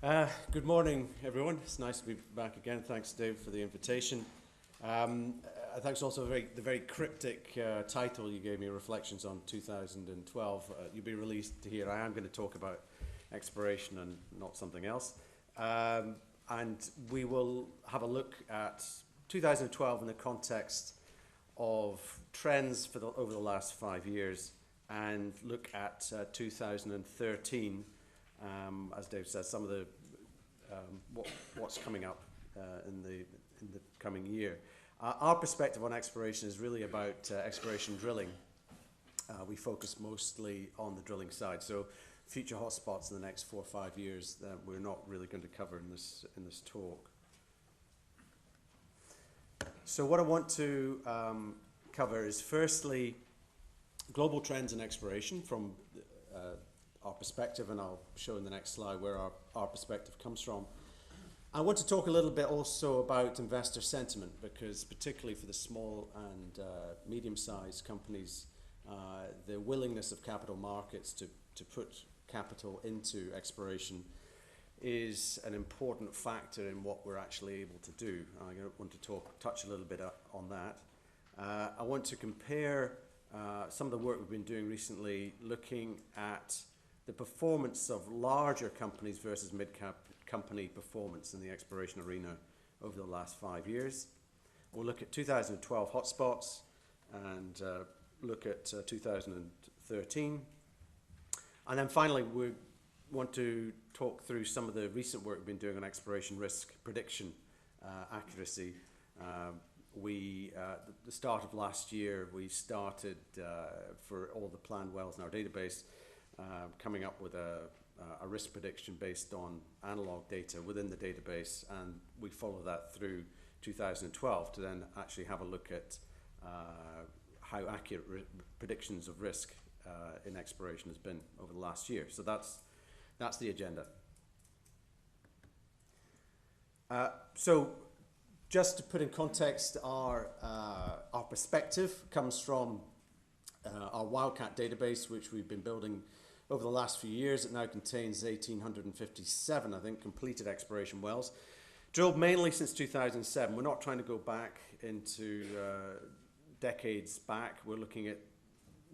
Good morning, everyone. It's nice to be back again. Thanks, Dave, for the invitation. Thanks also for the very cryptic title you gave me, Reflections on 2012. You'll be released here. I am going to talk about exploration and not something else. And we will have a look at 2012 in the context of trends over the last 5 years and look at 2013. As Dave says, some of the what's coming up in the coming year. Our perspective on exploration is really about exploration drilling. We focus mostly on the drilling side. So future hotspots in the next 4 or 5 years that we're not really going to cover in this talk. So what I want to cover is firstly global trends in exploration from our perspective, and I'll show in the next slide where our perspective comes from. I want to talk a little bit also about investor sentiment, because particularly for the small and medium-sized companies, the willingness of capital markets to put capital into exploration is an important factor in what we're actually able to do. I want to touch a little bit on that. I want to compare some of the work we've been doing recently, looking at the performance of larger companies versus mid-cap company performance in the exploration arena over the last 5 years. We'll look at 2012 hotspots and look at 2013. And then finally, we want to talk through some of the recent work we've been doing on exploration risk prediction accuracy. The start of last year, we started for all the planned wells in our database, coming up with a risk prediction based on analog data within the database, and we follow that through 2012 to then actually have a look at how accurate predictions of risk in exploration has been over the last year. So that's the agenda. So just to put in context, our perspective comes from our Wildcat Database, which we've been building over the last few years. It now contains 1,857, I think, completed exploration wells, drilled mainly since 2007. We're not trying to go back into decades back. We're looking at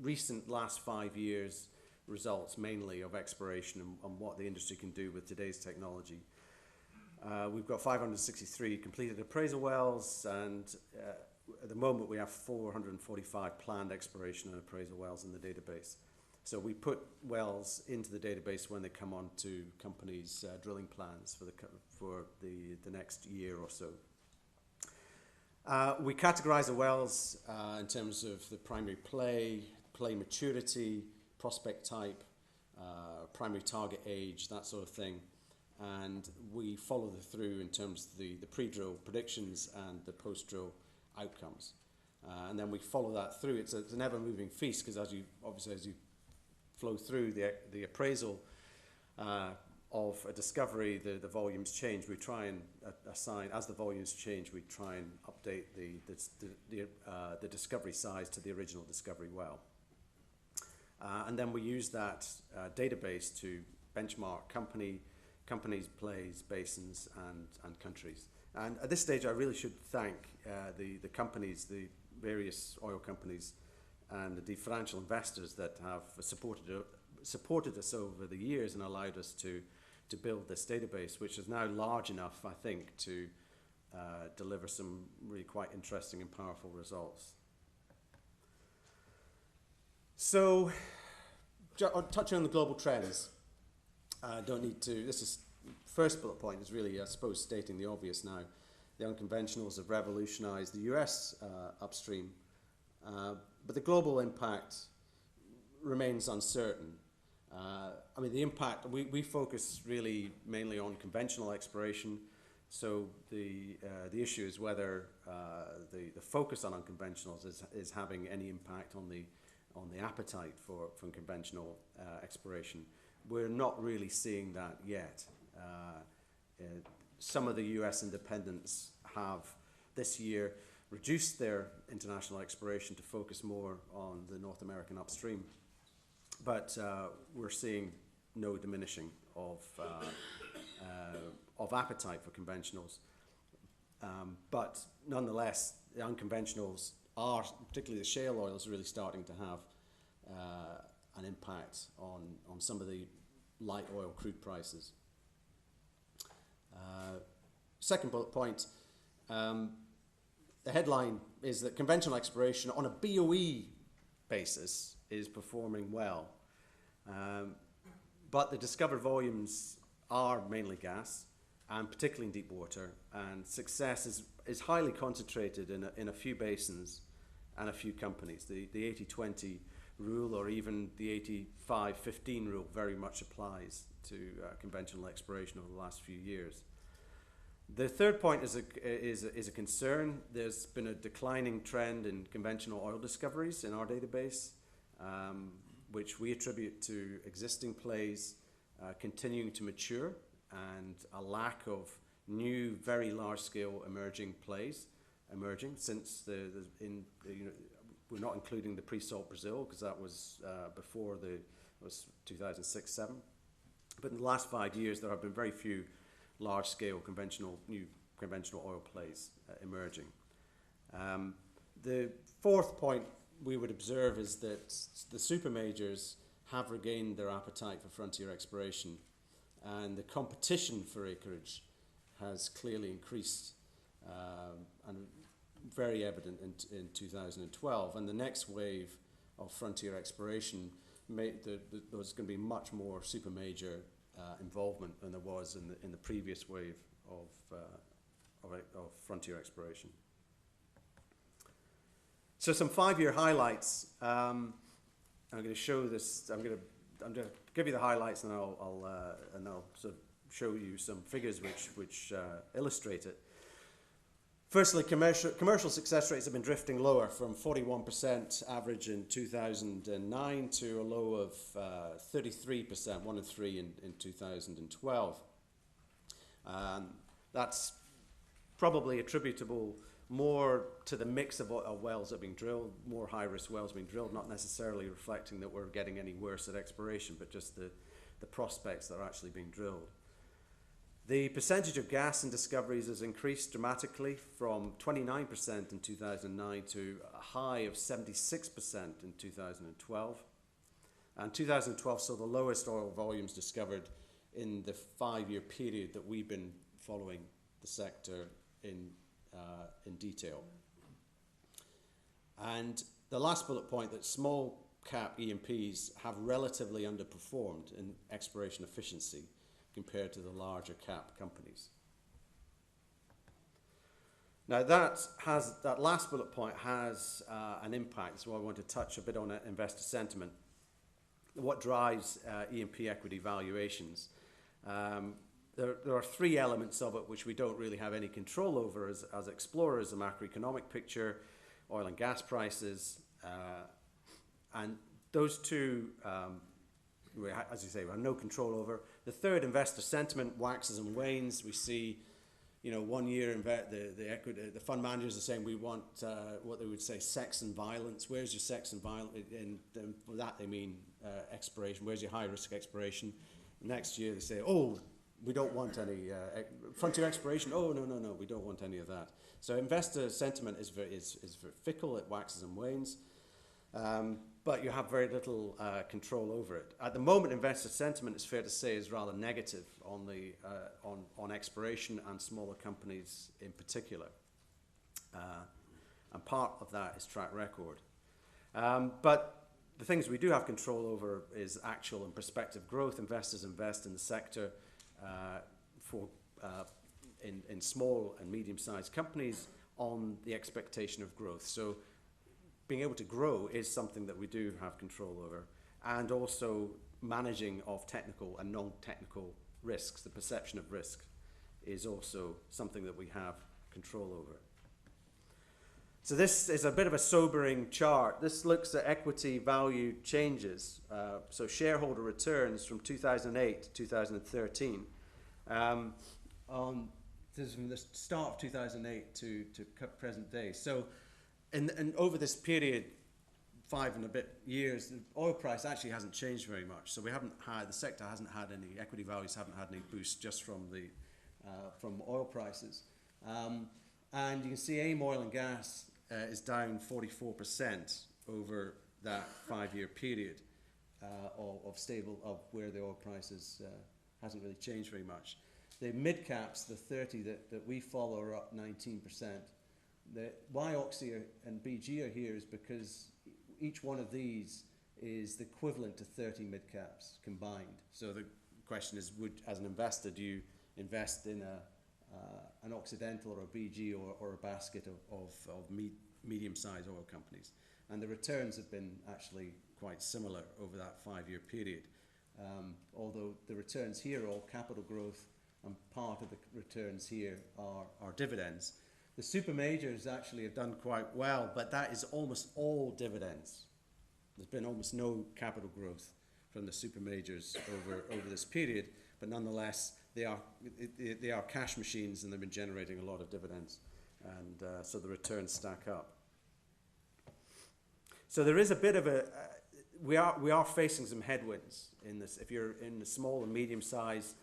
recent last 5 years results mainly of exploration and what the industry can do with today's technology. We've got 563 completed appraisal wells, and at the moment we have 445 planned exploration and appraisal wells in the database. So we put wells into the database when they come on to companies' drilling plans for the next year or so. We categorize the wells in terms of the primary play maturity, prospect type, primary target age, that sort of thing. And we follow through in terms of the pre-drill predictions and the post-drill outcomes. And then we follow that through. It's an ever-moving feast, because as you flow through the appraisal of a discovery, the volumes change. We try and assign, as the volumes change, we try and update the discovery size to the original discovery well. And then we use that database to benchmark companies, plays, basins, and countries. And at this stage, I really should thank the companies, the various oil companies, and the financial investors that have supported us over the years and allowed us to build this database, which is now large enough, I think, to deliver some really quite interesting and powerful results. So, touching on the global trends, don't need to, this is, first bullet point is really, I suppose, stating the obvious now. The unconventionals have revolutionized the US upstream, but the global impact remains uncertain. I mean, the impact, we focus really mainly on conventional exploration, so the issue is whether the focus on unconventionals is having any impact on the appetite for conventional exploration. We're not really seeing that yet. Some of the US independents have this year reduced their international exploration to focus more on the North American upstream. But we're seeing no diminishing of of appetite for conventionals. But nonetheless, the unconventionals are, particularly the shale oils, really starting to have an impact on some of the light oil crude prices. Second bullet point, the headline is that conventional exploration on a BOE basis is performing well. But the discovered volumes are mainly gas, and particularly in deep water, and success is highly concentrated in a few basins and a few companies. The 80-20 rule, or even the 85-15 rule, very much applies to conventional exploration over the last few years. The third point is a concern. There's been a declining trend in conventional oil discoveries in our database, which we attribute to existing plays continuing to mature and a lack of new, very large-scale emerging plays since we're not including the pre-salt Brazil, because that was before was 2006-07. But in the last 5 years, there have been very few large-scale new conventional oil plays emerging. The fourth point we would observe is that the super majors have regained their appetite for frontier exploration, and the competition for acreage has clearly increased and very evident in 2012. And the next wave of frontier exploration, there's going to be much more super major involvement than there was in the previous wave of frontier exploration. So some 5-year highlights. I'm going to show this. I'm going to give you the highlights, and I'll sort of show you some figures which illustrate it. Firstly, commercial success rates have been drifting lower from 41% average in 2009 to a low of 33%, 1 in 3 in 2012. That's probably attributable more to the mix of wells that are being drilled, more high-risk wells being drilled, not necessarily reflecting that we're getting any worse at exploration, but just the prospects that are actually being drilled. The percentage of gas in discoveries has increased dramatically from 29% in 2009 to a high of 76% in 2012. And 2012 saw the lowest oil volumes discovered in the 5-year period that we've been following the sector in detail. And the last bullet point, that small cap E&Ps have relatively underperformed in exploration efficiency compared to the larger cap companies. Now that last bullet point has an impact, so I want to touch a bit on investor sentiment. What drives E&P equity valuations? There are 3 elements of it which we don't really have any control over as explorers: the macroeconomic picture, oil and gas prices, and those 2, as you say, we have no control over. The third, investor sentiment, waxes and wanes. We see, 1 year the fund managers are saying we want what they would say sex and violence. Where's your sex and violence? And by that they mean exploration. Where's your high risk exploration? Next year they say, oh, we don't want any frontier exploration. Oh, no, we don't want any of that. So investor sentiment is very fickle. It waxes and wanes. But you have very little control over it. At the moment, investor sentiment, it's fair to say, is rather negative on exploration and smaller companies in particular. And part of that is track record. But the things we do have control over is actual and prospective growth. Investors invest in the sector in small and medium-sized companies on the expectation of growth. So being able to grow is something that we do have control over, and also managing of technical and non-technical risks. The perception of risk is also something that we have control over. So this is a bit of a sobering chart. This looks at equity value changes. So shareholder returns from 2008 to 2013. This is from the start of 2008 to present day. So and over this period, 5 and a bit years, the oil price actually hasn't changed very much. So we haven't had, the sector hasn't had any, equity values haven't had any boost just from the from oil prices. And you can see AIM oil and gas is down 44% over that 5-year period of stable, of where the oil prices hasn't really changed very much. The mid caps, the 30 that we follow, are up 19%. Why Oxy and BG are here is because each one of these is the equivalent to 30 mid caps combined. So the question is, as an investor, do you invest in an Occidental or a BG or a basket of medium-sized oil companies? And the returns have been actually quite similar over that 5-year period. Although the returns here are all capital growth, and part of the returns here are dividends. The super majors actually have done quite well, but that is almost all dividends. There's been almost no capital growth from the super majors over this period, but nonetheless, they are cash machines, and they've been generating a lot of dividends, and so the returns stack up. So there is a bit of we are facing some headwinds in this. If you're in the small and medium-sized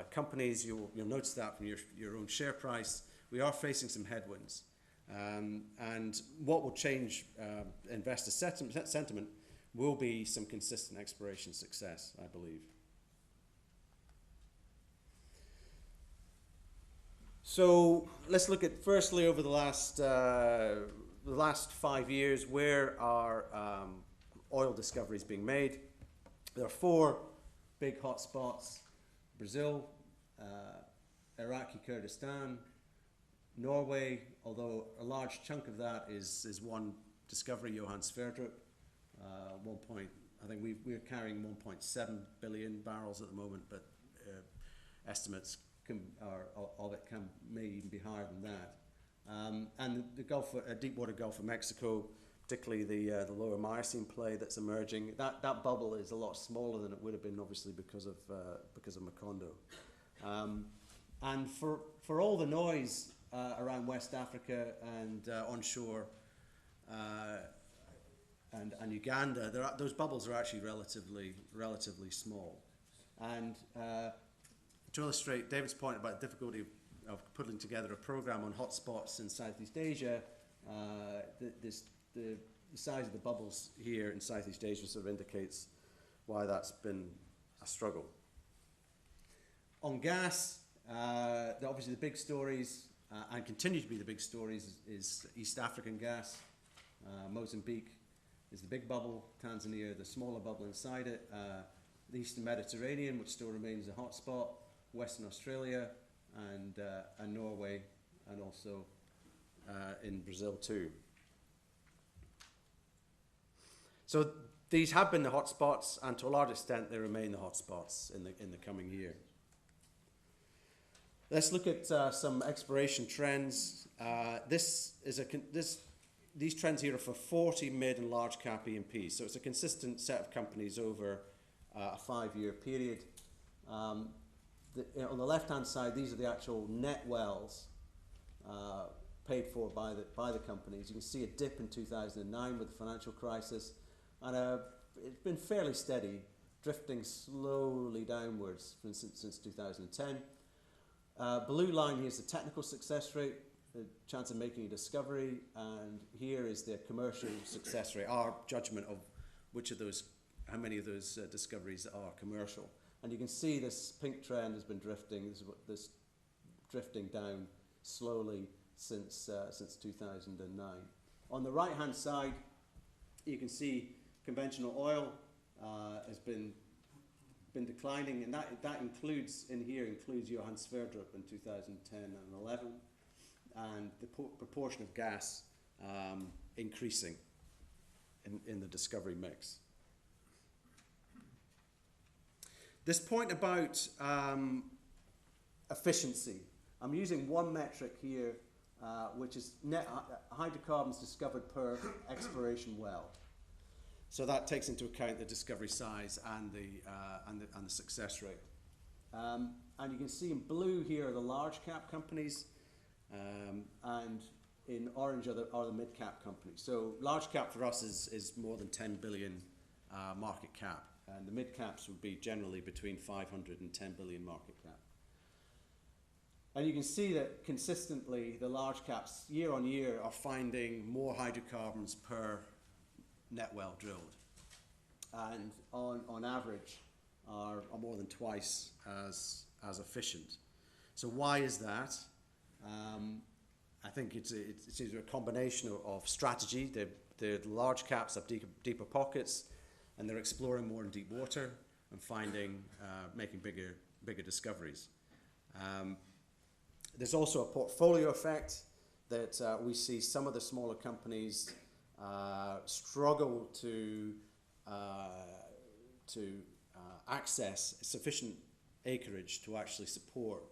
companies, you'll notice that from your own share price. We are facing some headwinds, and what will change investor sentiment will be some consistent exploration success, I believe. So let's look at firstly over the last 5 years, where are oil discoveries being made. There are 4 big hotspots: Brazil, Iraqi Kurdistan, Norway, although a large chunk of that is one discovery, Johan Sverdrup. I think we're carrying 1.7 billion barrels at the moment, but estimates of it may even be higher than that. And the deepwater Gulf of Mexico, particularly the lower Miocene play that's emerging, that bubble is a lot smaller than it would have been, obviously, because of Macondo. And for all the noise around West Africa and onshore and Uganda, those bubbles are actually relatively small. And to illustrate David's point about the difficulty of putting together a program on hotspots in Southeast Asia, the size of the bubbles here in Southeast Asia sort of indicates why that's been a struggle. On gas, obviously the big stories, and continue to be the big stories, is East African gas. Mozambique is the big bubble, Tanzania the smaller bubble inside it, the Eastern Mediterranean, which still remains a hotspot, Western Australia, and Norway, and also in Brazil too. So these have been the hotspots, and to a large extent they remain the hotspots in the coming year. Let's look at some exploration trends. These trends here are for 40 mid and large cap E&Ps, so it's a consistent set of companies over a 5-year period. On the left-hand side, these are the actual net wells paid for by the companies. You can see a dip in 2009 with the financial crisis, and it's been fairly steady, drifting slowly downwards since 2010. Blue line here is the technical success rate, the chance of making a discovery, and here is the commercial success rate, our judgment of how many of those discoveries are commercial. And you can see this pink trend has been drifting. This drifting down slowly since 2009. On the right-hand side, you can see conventional oil has been declining, and that includes Johan Sverdrup in 2010 and 11, and the proportion of gas increasing in the discovery mix. This point about efficiency, I'm using one metric here, which is net hydrocarbons discovered per exploration well. So that takes into account the discovery size and the success rate. And you can see in blue here are the large cap companies, and in orange are the mid-cap companies. So large cap for us is more than 10 billion market cap, and the mid-caps would be generally between 500 and 10 billion market cap. And you can see that consistently the large caps year on year are finding more hydrocarbons per net well drilled, and on average are more than twice as efficient. So why is that? I think it's either a combination of strategy. The large caps have deeper pockets, and they're exploring more in deep water and finding, making bigger discoveries. There's also a portfolio effect that we see some of the smaller companies struggle to access sufficient acreage to actually support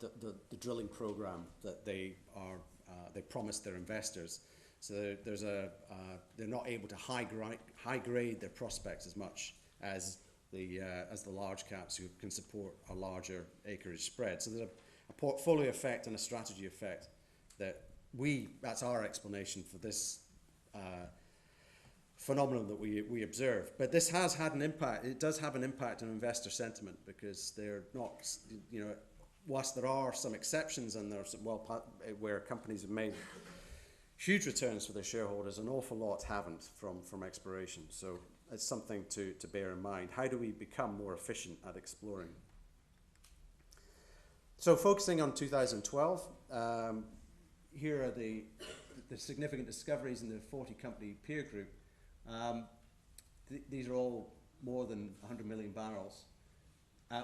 the drilling program that they promised their investors. So they're not able to high grade their prospects as much as the large caps who can support a larger acreage spread. So there's a portfolio effect and a strategy effect that's our explanation for this phenomenon that we observe. But this has had an impact. It does have an impact on investor sentiment, because they're not, whilst there are some exceptions and there are some where companies have made huge returns for their shareholders, an awful lot haven't from exploration. So it's something to bear in mind. How do we become more efficient at exploring? So focusing on 2012, here are the significant discoveries in the 40 company peer group. These are all more than 100 million barrels.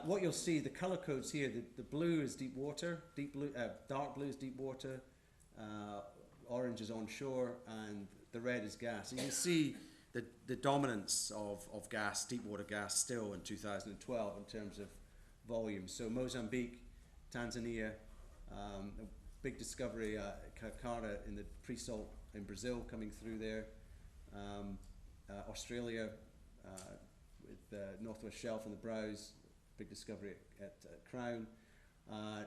What you'll see, the color codes here, the blue is deep water, dark blue is deep water, orange is onshore, and the red is gas. You can see the dominance of gas, deep water gas, still in 2012 in terms of volume. So Mozambique, Tanzania, a big discovery, Carcara in the pre-salt in Brazil coming through there. Australia with the Northwest Shelf and the Browse, big discovery at Crown.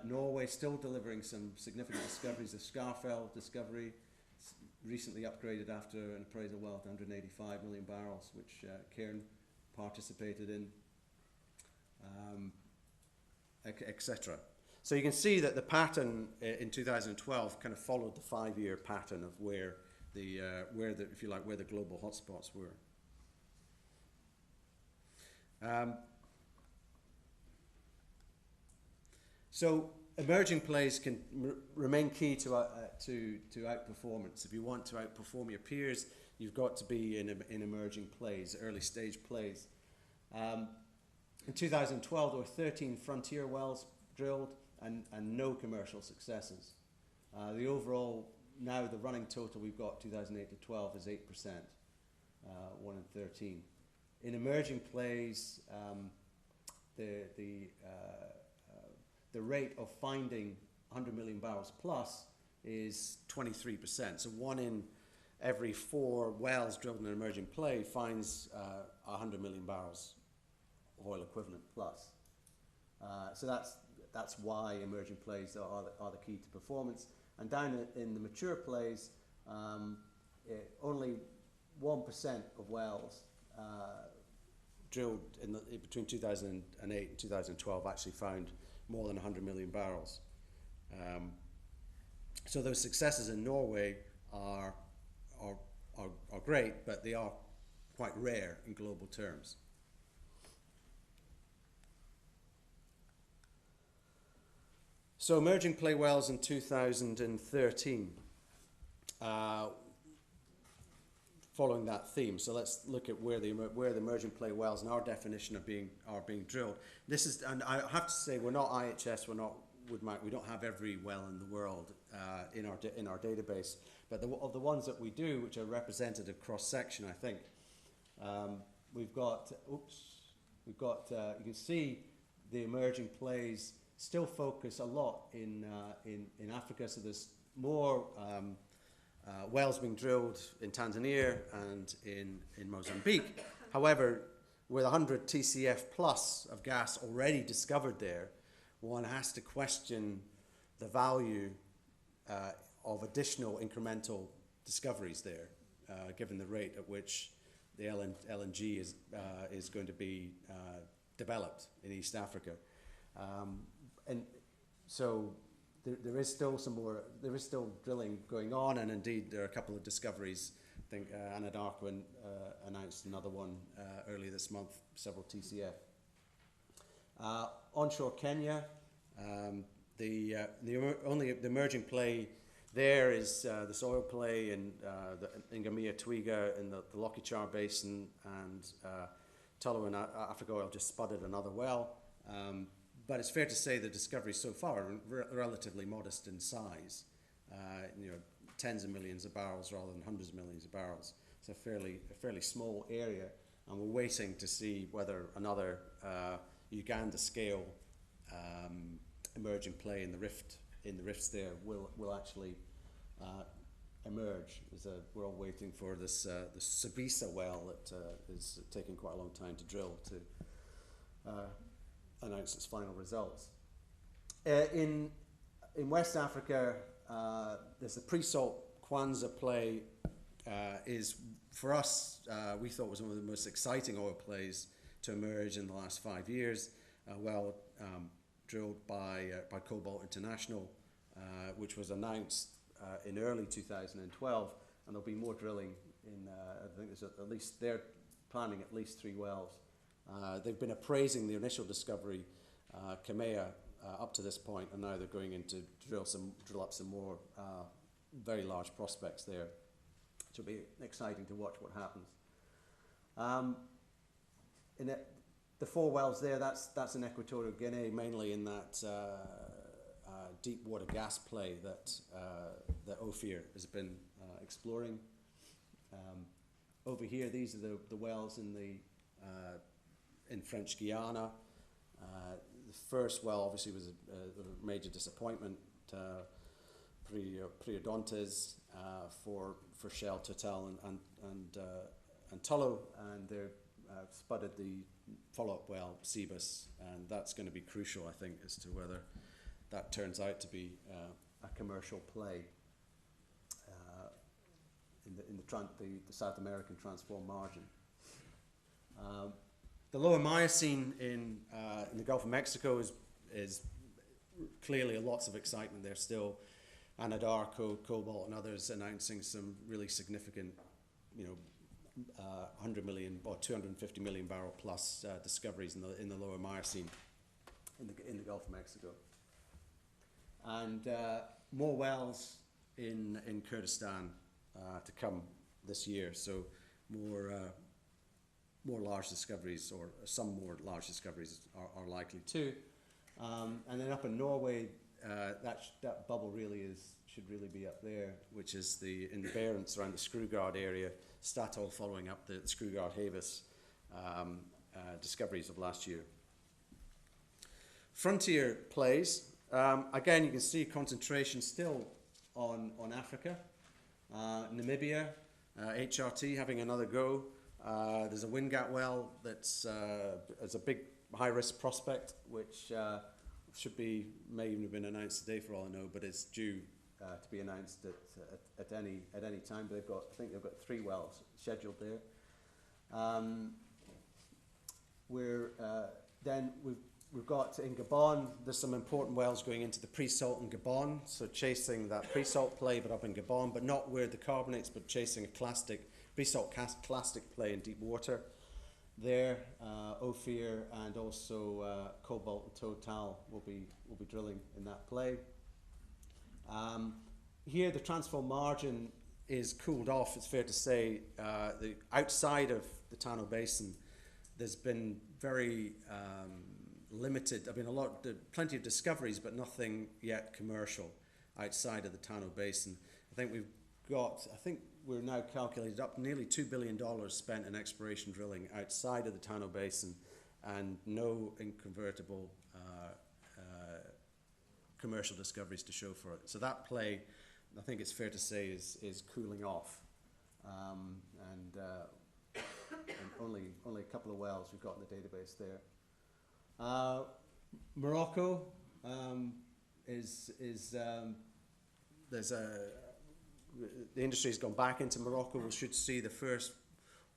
Norway still delivering some significant discoveries. The Skarfell discovery, recently upgraded after an appraisal well to 185 million barrels, which Cairn participated in, etc. So you can see that the pattern in 2012 kind of followed the 5-year pattern of where the global hotspots were. So emerging plays can remain key to outperformance. If you want to outperform your peers, you've got to be in emerging plays, early stage plays. In 2012, there were 13 frontier wells drilled and no commercial successes. The overall, now the running total we've got 2008 to 12 is 8%, 1 in 13. In emerging plays, the rate of finding 100 million barrels plus is 23%. So 1 in every 4 wells drilled in an emerging play finds 100 million barrels oil equivalent plus. So that's why emerging plays are the key to performance. And down in the mature plays, only 1% of wells drilled between 2008 and 2012 actually found more than 100 million barrels. So those successes in Norway are great, but they are quite rare in global terms. So emerging play wells in 2013, following that theme. So let's look at where the emerging play wells in our definition are being drilled. This is, and I have to say, we're not IHS, we're not Woodmac, we don't have every well in the world in our database, but of the ones that we do, which are representative cross section, I think we've got. You can see the emerging plays still focus a lot in Africa. So there's more wells being drilled in Tanzania and in Mozambique. However, with 100 TCF plus of gas already discovered there, one has to question the value of additional incremental discoveries there, given the rate at which the LNG is going to be developed in East Africa. And so there is still there is still drilling going on, and indeed there are a couple of discoveries. I think Anadarko announced another one earlier this month, several TCF. Onshore Kenya, the emerging play there is this oil play in the Ngamia Twiga in the Lokichar Basin, and Tullow and Africa Oil just spudded another well. But it's fair to say the discoveries so far are relatively modest in size. Tens of millions of barrels rather than hundreds of millions of barrels. It's a fairly small area, and we're waiting to see whether another Uganda scale emerging play in the rifts there will actually emerge. We're all waiting for this Sabisa well that is taking quite a long time to drill to announce its final results. In West Africa, there's the pre-salt Kwanza play. Is for us, we thought was one of the most exciting oil plays to emerge in the last 5 years. Drilled by Cobalt International, which was announced in early 2012, and there'll be more drilling in. I think there's at least they're planning at least 3 wells. They've been appraising the initial discovery, Kamea, up to this point, and now they're going in to drill up some more very large prospects there. It will be exciting to watch what happens. The 4 wells there, that's in Equatorial Guinea, mainly in that deep water gas play that Ophir has been exploring. Over here, these are the wells in French Guiana. The first well obviously was a major disappointment. Priodontes for Shell, Total, and Tullow, and they've spudded the follow-up well, Cebus, and that's going to be crucial, I think, as to whether that turns out to be a commercial play in the South American transform margin. The lower Miocene in the Gulf of Mexico is clearly lots of excitement there still. Anadarko, Cobalt, and others announcing some really significant, 100 million or 250 million barrel plus discoveries in the lower Miocene in the Gulf of Mexico, and more wells in Kurdistan to come this year. So more large discoveries, or some more large discoveries are likely too. And then up in Norway, that bubble should really be up there, which is in the Barents around the Skrugard area. Statoil following up the Skrugard Havis discoveries of last year. Frontier plays. Again, you can see concentration still on Africa. Namibia, HRT having another go. There's a Windgat well that's a big high-risk prospect, which may even have been announced today for all I know, but it's due to be announced at any time. But I think they've got 3 wells scheduled there. Then we've got in Gabon. There's some important wells going into the pre-salt in Gabon, so chasing that pre-salt play, but up in Gabon, but not where the carbonates, but chasing a pre-salt clastic play in deep water. There, Ophir and also Cobalt and Total will be drilling in that play. Here, the transform margin is cooled off. It's fair to say, outside of the Tano Basin, there's been very limited. Plenty of discoveries, but nothing yet commercial outside of the Tano Basin. I think we're now calculated up nearly $2 billion spent in exploration drilling outside of the Tano Basin, and no inconvertible commercial discoveries to show for it. So that play, I think it's fair to say, is cooling off, and only a couple of wells we've got in the database there. Morocco is the industry has gone back into Morocco. We should see the first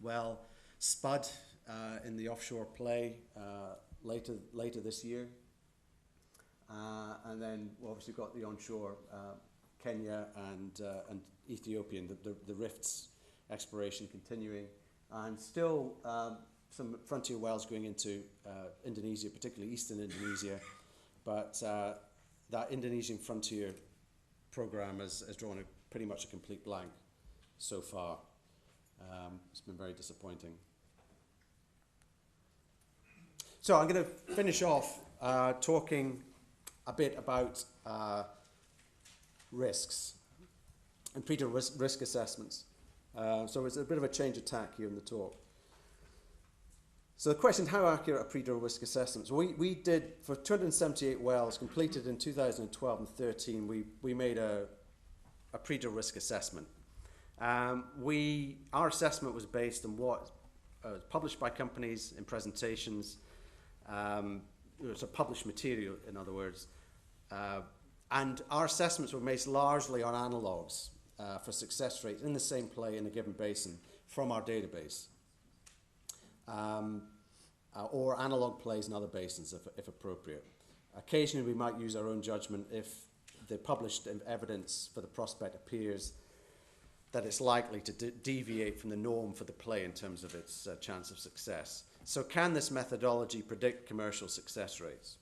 well spud in the offshore play later this year. And then we obviously got the onshore Kenya and Ethiopian, the rifts exploration continuing, and still some frontier wells going into Indonesia, particularly eastern Indonesia. But that Indonesian frontier program has drawn pretty much a complete blank so far. It's been very disappointing. So I'm going to finish off talking a bit about risks and pre-drill risk assessments. So it's a bit of a change of tack here in the talk. So the question, how accurate are pre-drill risk assessments? We did, for 278 wells completed in 2012 and 13, we made a pre-drill risk assessment. Our assessment was based on what was published by companies in presentations, so published material, in other words, and our assessments were based largely on analogues for success rates in the same play in a given basin from our database, or analogue plays in other basins if appropriate. Occasionally we might use our own judgment if the published evidence for the prospect appears that it's likely to deviate from the norm for the play in terms of its chance of success. So can this methodology predict commercial success rates?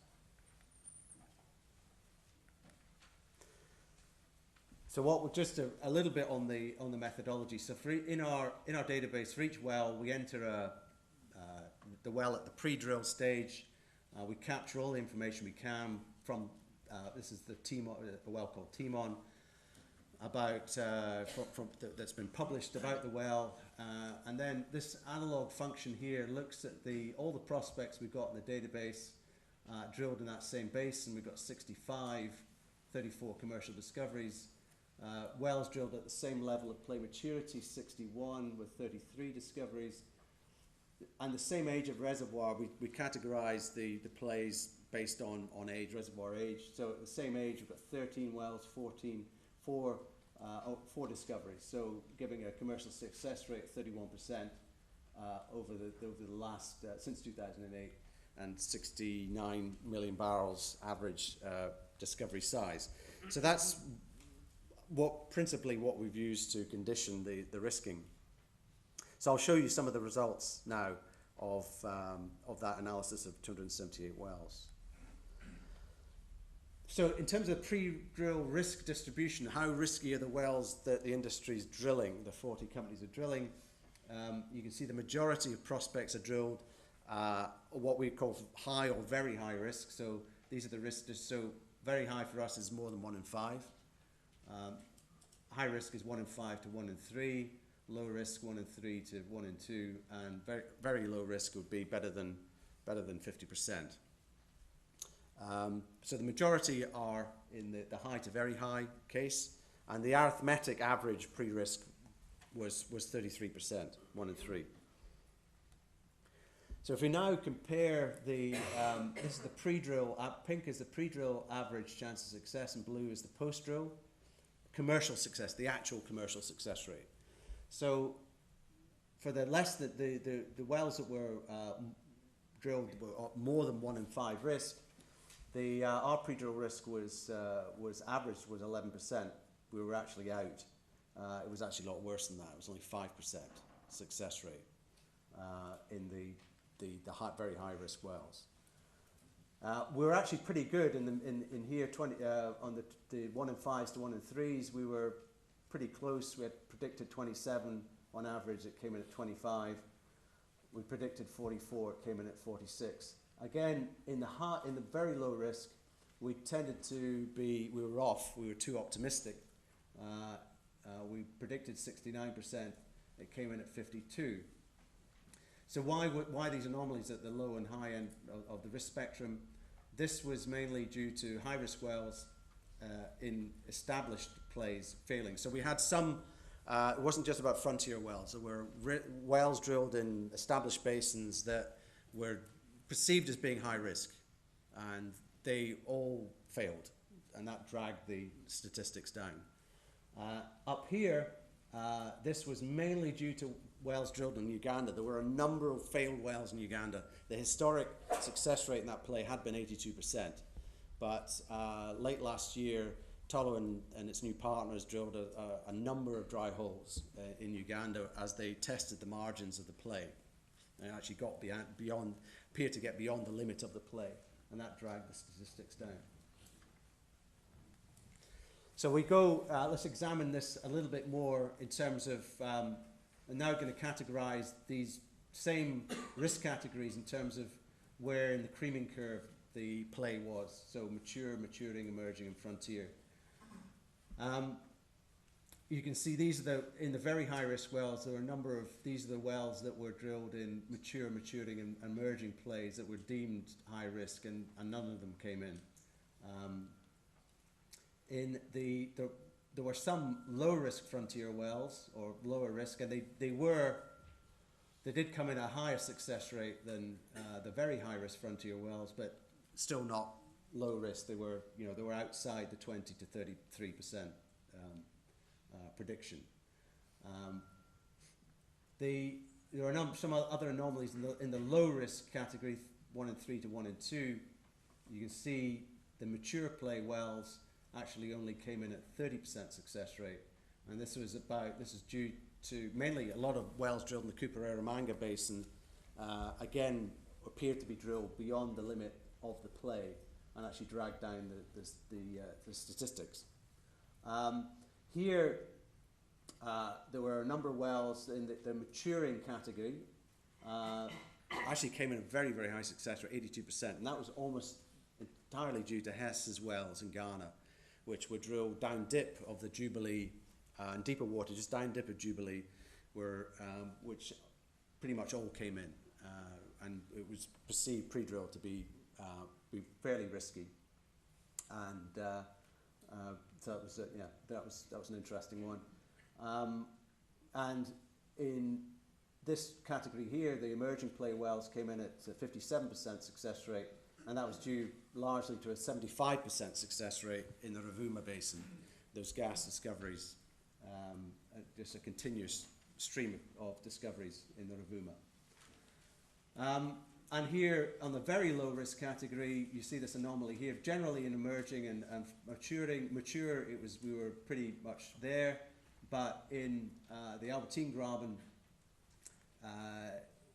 So just a little bit on the methodology. So in our database, for each well, we enter the well at the pre-drill stage. We capture all the information we can from this is a well called Timon, about that's been published about the well, and then this analog function here looks at all the prospects we've got in the database drilled in that same basin. We've got 65, 34 commercial discoveries. Wells drilled at the same level of play maturity, 61 with 33 discoveries. And the same age of reservoir, we categorize the plays based on age, reservoir age. So at the same age, we've got 13 wells, 4 discoveries. So giving a commercial success rate of 31% over the last, since 2008, and 69 million barrels average discovery size. So that's principally what we've used to condition the risking. So I'll show you some of the results now of that analysis of 278 wells. So in terms of pre-drill risk distribution, how risky are the wells that the industry is drilling, the 40 companies are drilling? You can see the majority of prospects are drilled what we call high or very high risk. So these are the risks. So very high for us is more than 1 in 5. High risk is 1 in 5 to 1 in 3. Low risk 1 in 3 to 1 in 2, and very low risk would be better than 50%. So the majority are in the high to very high case, and the arithmetic average pre-risk was 33%, 1 in 3. So if we now compare this is the pre-drill, pink is the pre-drill average chance of success, and blue is the post-drill commercial success, the actual commercial success rate. So for the wells that were drilled were more than 1 in 5 risk, our pre-drill risk was averaged was 11%. We were actually out. It was actually a lot worse than that. It was only 5% success rate in the very high risk wells. We were actually pretty good in here. On the 1 in 5s to 1 in 3s, we were pretty close. We had predicted 27 on average. It came in at 25. We predicted 44. It came in at 46. Again, in the very low risk, we tended to be. We were off. We were too optimistic. We predicted 69%. It came in at 52. So why these anomalies at the low and high end of the risk spectrum? This was mainly due to high risk wells in established plays failing. So we had some. It wasn't just about frontier wells. There were wells drilled in established basins that were perceived as being high risk, and they all failed, and that dragged the statistics down. Up here, this was mainly due to wells drilled in Uganda. There were a number of failed wells in Uganda. The historic success rate in that play had been 82%. But late last year, Tullow and its new partners drilled a number of dry holes in Uganda as they tested the margins of the play. They actually got appeared to get beyond the limit of the play, and that dragged the statistics down. So we go, let's examine this a little bit more in terms of, I'm now going to categorize these same risk categories in terms of where in the creaming curve the play was. So mature, maturing, emerging, and frontier. You can see these are in the very high risk wells, there are a number of, these are the wells that were drilled in mature, maturing, and emerging plays that were deemed high risk, and none of them came in. There were some low risk frontier wells, or lower risk, and they did come in a higher success rate than the very high risk frontier wells, but still not low risk. They were outside the 20 to 33% prediction. There are some other anomalies in the low risk category, 1 and 3 to 1 and 2. You can see the mature play wells actually only came in at 30% success rate, and this is due to mainly a lot of wells drilled in the Cooper-Eromanga Basin, again appeared to be drilled beyond the limit of the play and actually dragged down the statistics. Here, there were a number of wells in the maturing category, actually came in a very, very high success rate, 82%, and that was almost entirely due to Hess's wells in Ghana, which were drilled down dip of the Jubilee, and deeper water, just down dip of Jubilee, which pretty much all came in, and it was perceived pre-drill to be fairly risky, and so that was an interesting one. And in this category here, the emerging play wells came in at a 57% success rate, and that was due largely to a 75% success rate in the Rovuma Basin. Those gas discoveries, just a continuous stream of discoveries in the Rovuma. And here, on the very low risk category, you see this anomaly here. Generally in emerging and mature, we were pretty much there, but in the Albertine Graben,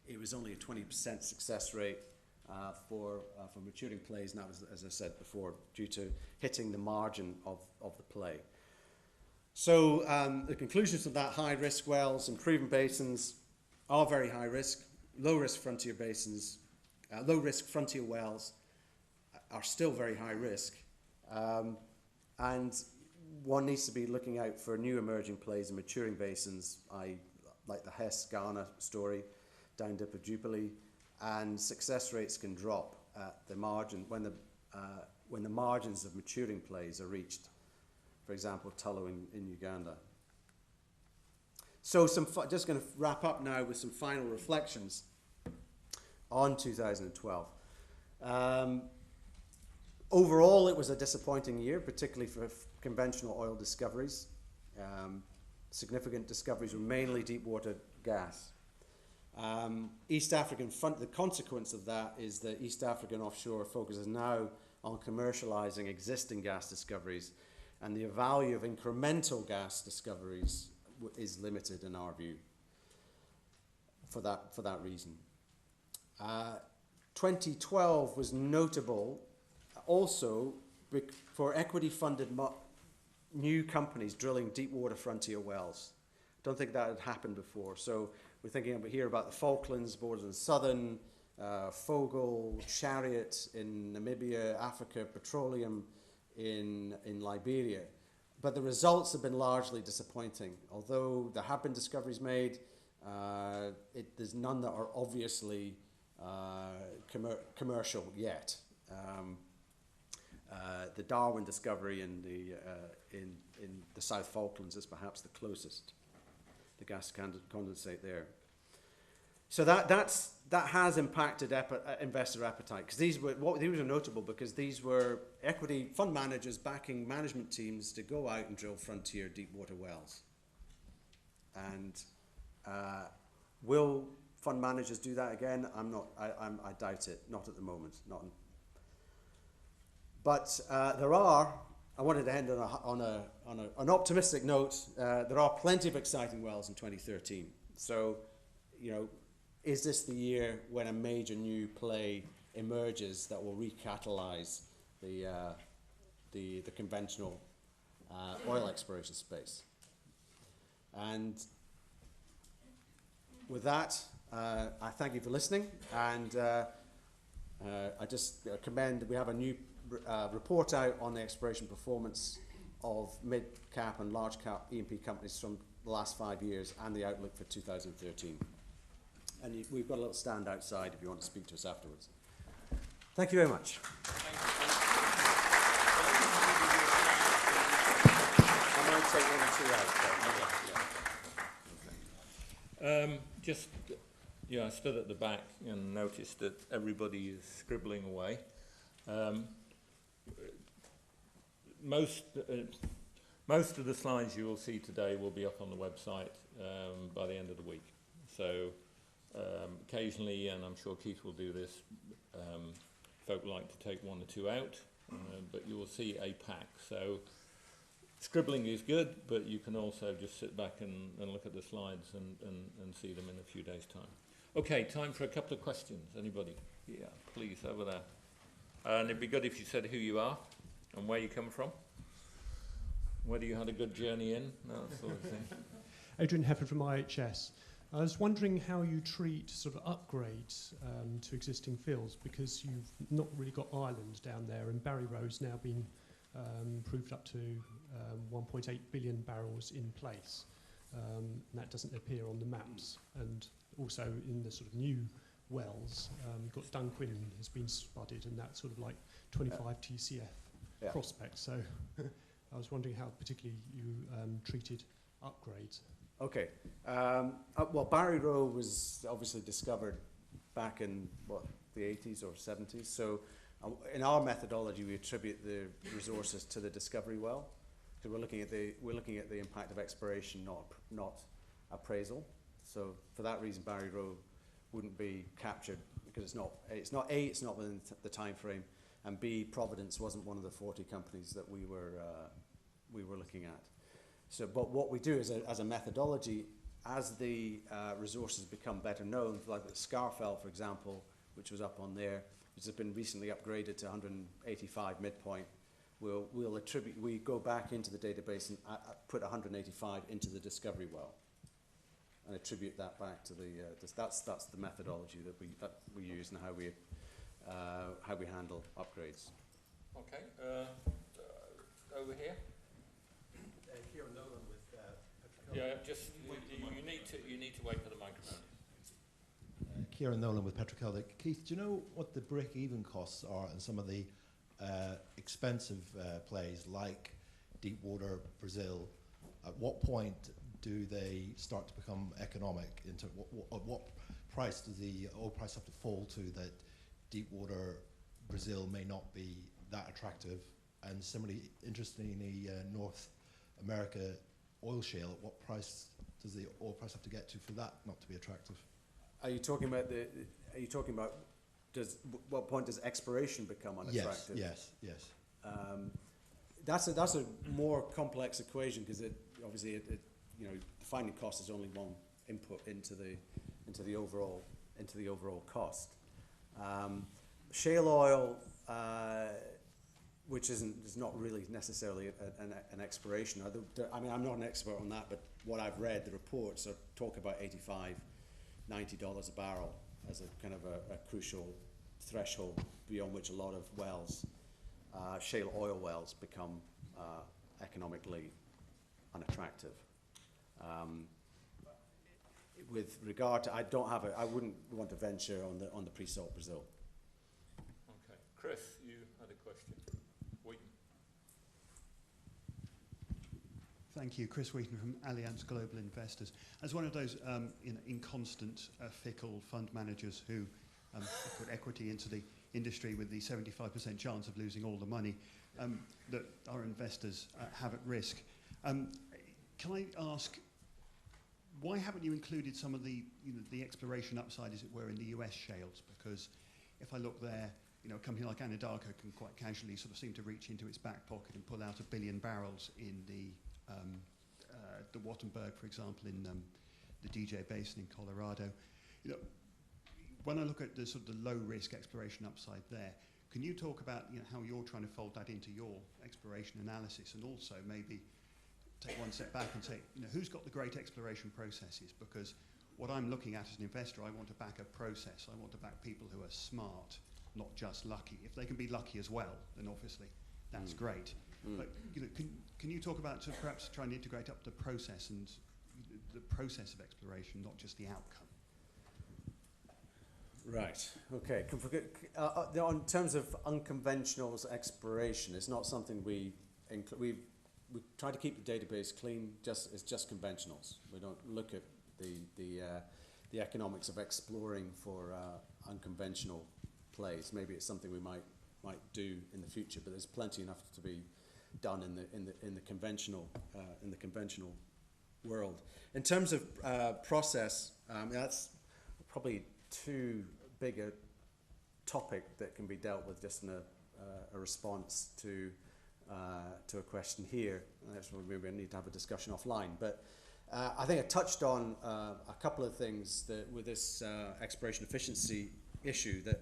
it was only a 20% success rate for maturing plays, and that was, as I said before, due to hitting the margin of the play. So the conclusions of that: high risk wells in proven basins are very high risk. Low risk frontier basins, low risk frontier wells are still very high risk, and one needs to be looking out for new emerging plays in maturing basins, like the Hess Ghana story, down dip of Jubilee, and success rates can drop at the margin when the margins of maturing plays are reached. For example, Tullow in Uganda. So just going to wrap up now with some final reflections on 2012. Overall, it was a disappointing year, particularly for conventional oil discoveries. Significant discoveries were mainly deep water gas. East African the consequence of that is that East African offshore focuses now on commercializing existing gas discoveries, and the value of incremental gas discoveries is limited in our view for that reason. 2012 was notable also for equity-funded new companies drilling deep water frontier wells. Don't think that had happened before. So we're thinking here about the Falklands, Borders and Southern, Fogel, Chariot in Namibia, Africa Petroleum in Liberia. But the results have been largely disappointing. Although there have been discoveries made, there's none that are obviously commercial yet. The Darwin discovery in the South Falklands is perhaps the closest, the gas condensate there. So that has impacted investor appetite, because these were notable because these were equity fund managers backing management teams to go out and drill frontier deep water wells. And will fund managers do that again? I doubt it. Not at the moment. But there are. I wanted to end on an optimistic note. There are plenty of exciting wells in 2013. So, is this the year when a major new play emerges that will recatalyze the conventional oil exploration space? And with that, I thank you for listening, and I just commend. We have a new report out on the exploration performance of mid-cap and large-cap E&P companies from the last 5 years and the outlook for 2013. And we've got a little stand outside if you want to speak to us afterwards. Thank you very much. I might take 1 or 2 out. Just, I stood at the back and noticed that everybody is scribbling away. Most of the slides you will see today will be up on the website by the end of the week. So occasionally, and I'm sure Keith will do this, folk like to take 1 or 2 out, but you will see a pack. So scribbling is good, but you can also just sit back and look at the slides and see them in a few days' time. Okay, time for a couple of questions. Anybody? Yeah, please, over there. And it'd be good if you said who you are and where you come from, whether you had a good journey in, that sort of thing. Adrian Hefford from IHS. I was wondering how you treat sort of upgrades to existing fields, because you've not really got Ireland down there, and Barry Rowe's now been proved up to 1.8 billion barrels in place. And that doesn't appear on the maps. And also in the sort of new wells, you've got Dunquin has been spudded, and that's sort of like 25 TCF prospect. So I was wondering how particularly you treated upgrades. Okay. Well, Barry Rowe was obviously discovered back in, the 80s or 70s. So in our methodology, we attribute the resources to the discovery well, because we're looking at the impact of exploration, not appraisal. So for that reason, Barry Rowe wouldn't be captured, because it's not within the time frame, and B, Providence wasn't one of the 40 companies that we were looking at. So, but what we do is, as a methodology, as the resources become better known, like the Scarfell, for example, which was up on there, which has been recently upgraded to 185 midpoint, we go back into the database and put 185 into the discovery well, and attribute that back to the. That's the methodology that we use, and how we handle upgrades. Okay, over here. Kieran Nolan with Yeah, just you need to wait for the microphone. Kieran Nolan with Petroceltic. Keith, do you know what the break-even costs are in some of the expensive plays like Deepwater, Brazil? At what point do they start to become economic? What price does the oil price have to fall to that Deepwater, Brazil may not be that attractive? And similarly, interestingly, North America oil shale, at what price does the oil price have to get to for that not to be attractive? Are you talking about what point does exploration become unattractive? Yes. That's a more complex equation, because obviously the finding cost is only one input into the overall cost. Shale oil, which is not really necessarily an exploration. I mean, I'm not an expert on that, but what I've read, the reports talk about $85, $90 a barrel as a kind of a crucial threshold beyond which a lot of wells, shale oil wells, become economically unattractive. With regard to, I wouldn't want to venture on the pre-salt Brazil. Okay, Chris, you had a question. Wait. Thank you. Chris Wheaton from Allianz Global Investors. As one of those inconstant, fickle fund managers who put equity into the industry with the 75% chance of losing all the money that our investors have at risk, can I ask, why haven't you included some of the exploration upside, as it were, in the US shales? Because if I look there, a company like Anadarko can quite casually sort of seem to reach into its back pocket and pull out 1 billion barrels in the Wattenberg, for example, in the DJ Basin in Colorado. When I look at the sort of the low risk exploration upside there, can you talk about how you're trying to fold that into your exploration analysis, and also maybe take one step back and say, who's got the great exploration processes? Because what I'm looking at as an investor, I want to back a process. I want to back people who are smart, not just lucky. If they can be lucky as well, then obviously that's great. But can you talk about perhaps trying to integrate up the process and the process of exploration, not just the outcome? Right. Okay. In terms of unconventional exploration, it's not something we try to keep the database clean. It's just conventionals. We don't look at the economics of exploring for unconventional plays. Maybe it's something we might do in the future, but there's plenty enough to be done in the conventional world. In terms of process, that's probably too big a topic that can be dealt with just in a response to a question here. That's why maybe I need to have a discussion offline. But I think I touched on a couple of things with this exploration efficiency issue that.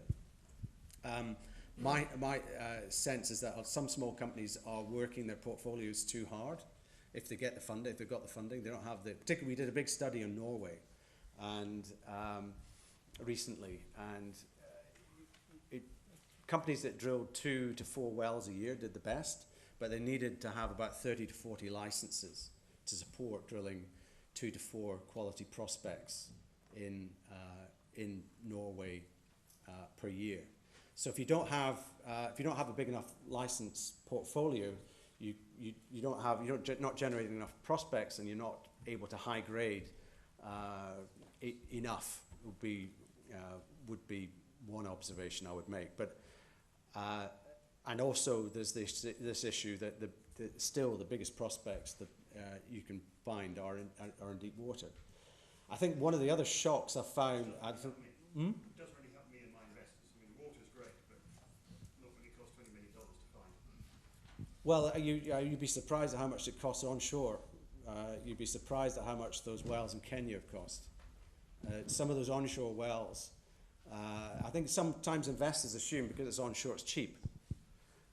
My sense is that some small companies are working their portfolios too hard. If they get the funding, if they've got the funding, they don't have the. Particularly, we did a big study in Norway, and recently, and companies that drilled 2 to 4 wells a year did the best, but they needed to have about 30 to 40 licenses to support drilling 2 to 4 quality prospects in Norway per year. So if you don't have a big enough license portfolio, you're not generating enough prospects, and you're not able to high grade enough. Would be one observation I would make. But and also there's this issue that still the biggest prospects that you can find are in deep water. I think one of the other shocks I found. Well, you'd be surprised at how much it costs onshore. You'd be surprised at how much those wells in Kenya have cost. Some of those onshore wells, I think sometimes investors assume because it's onshore it's cheap.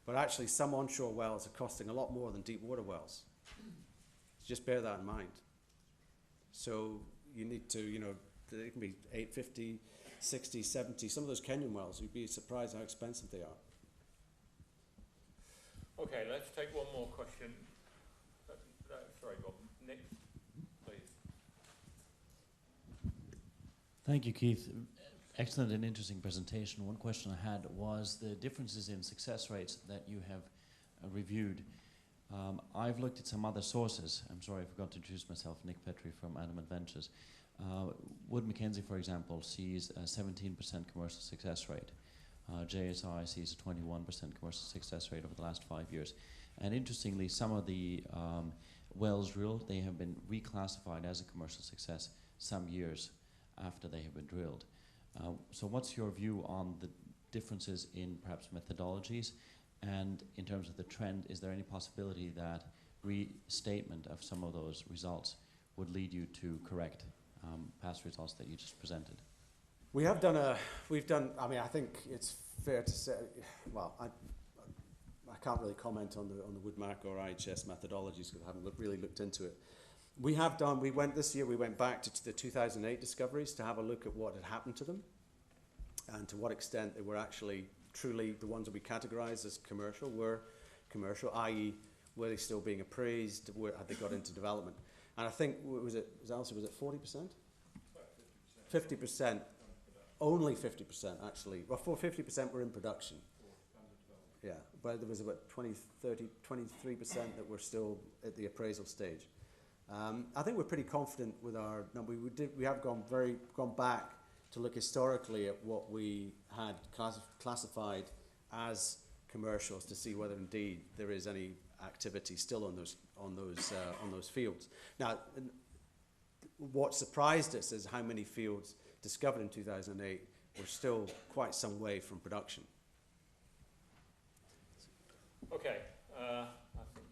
But actually some onshore wells are costing a lot more than deep water wells. Just bear that in mind. So you need to, they can be 850, 60, 70. Some of those Kenyan wells, you'd be surprised how expensive they are. Okay, let's take one more question. Sorry, Bob. Nick, please. Thank you, Keith. Excellent and interesting presentation. One question I had was the differences in success rates that you have reviewed. I've looked at some other sources. I'm sorry, I forgot to introduce myself. Nick Petrie from Adamant Ventures. Wood Mackenzie, for example, sees a 17% commercial success rate. JSI sees a 21% commercial success rate over the last 5 years. And interestingly, some of the wells drilled, they have been reclassified as a commercial success some years after they have been drilled. So what's your view on the differences in perhaps methodologies, and in terms of the trend, is there any possibility that restatement of some of those results would lead you to correct past results that you just presented? I think it's fair to say, well, I can't really comment on the WoodMac or IHS methodologies because I haven't really looked into it. This year we went back to the 2008 discoveries to have a look at what had happened to them and to what extent they were actually truly the ones that we categorized as commercial, i.e. were they still being appraised, had they got into development? And I think, was it 40%? 50%. Only 50% actually. Well, 50% were in production. Yeah, but there was about 23% that were still at the appraisal stage. I think we're pretty confident with our number. We have gone back to look historically at what we had classified as commercials to see whether indeed there is any activity still on those fields. Now, what surprised us is how many fields discovered in 2008 were still quite some way from production. Okay, I think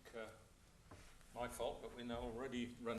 my fault, but we're now already running.